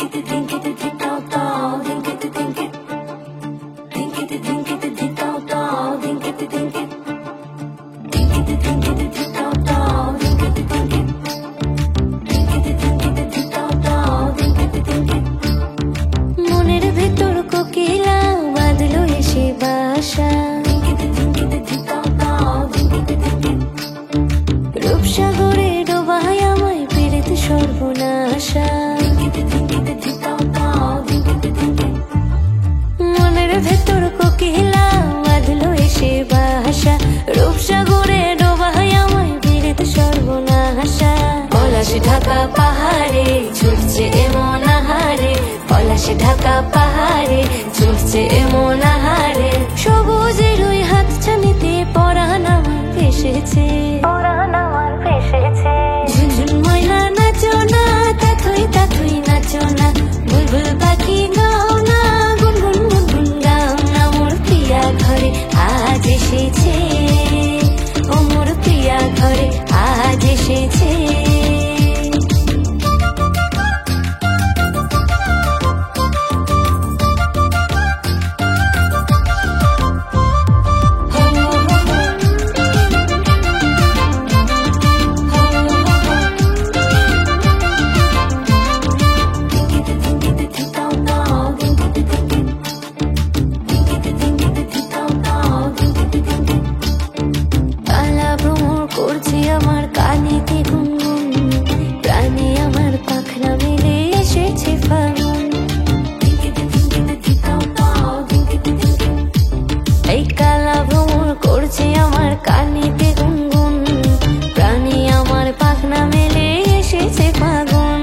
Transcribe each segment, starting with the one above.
মনের ভেতর কোকিলা বাঁধলো এসে বাসা, রূপসাগরে ডোবায় আমায় পেরেতে সর্বনাশা। মনের ভেতর কোকিলা বাঁধলো এসে বাসা, রূপসাগরে ডোবায় আমায় পেরেতে সর্বনাশা। পলাশ ঢাকা পাহাড়ে ছুটছে এমন আহারে, পলাশ ঢাকা পাহাড়ে ছুটছে এমন আহারে। সবুজের ওই হাতছানিতে পরাণ আমার ভেসেছে, ঝুনঝুন ময়না নাচো না, তাথই তাথই নাচো না, বুলবুল পাখি গাও না, গুনগুন গুনগুন গাও না। মোর প্রিয়া ঘরে আজ এসেছে, ও মোর প্রিয়া ঘরে আজ এসেছে। করছে আমার কানেতে গুনগুন, প্রাণে আমার পাখনা মেলে এসেছে ফাগুন। এই কালা ভ্রমণ করছে আমার কানেতে গুনগুন, প্রাণে আমার পাখনা মেলে এসেছে ফাগুন।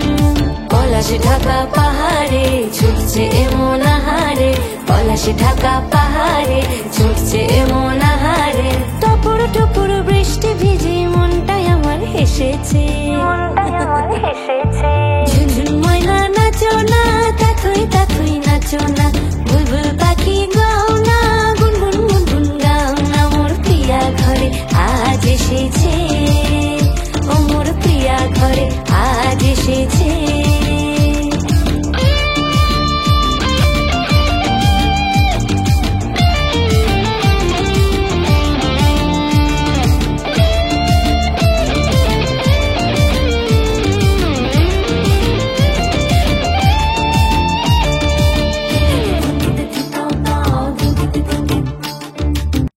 পলাশ ঢাকা পাহাড়ে ছুটছে এমন আহারে, পলাশ ঢাকা পাহাড়ে ছুটছে এমন আহারে। টপুর টপুর বৃষ্টি ভিজে মনটাই আমার হেসেছে, ঝুনঝুন ময়না নাচো না, তাথই তাথই নাচো না, বুলবুল পাখি গাও না, গুনগুন গুনগুন গাও না। মোর প্রিয়া ঘরে আজ এসেছে, ও মোর প্রিয়া ঘরে আজ এসেছে।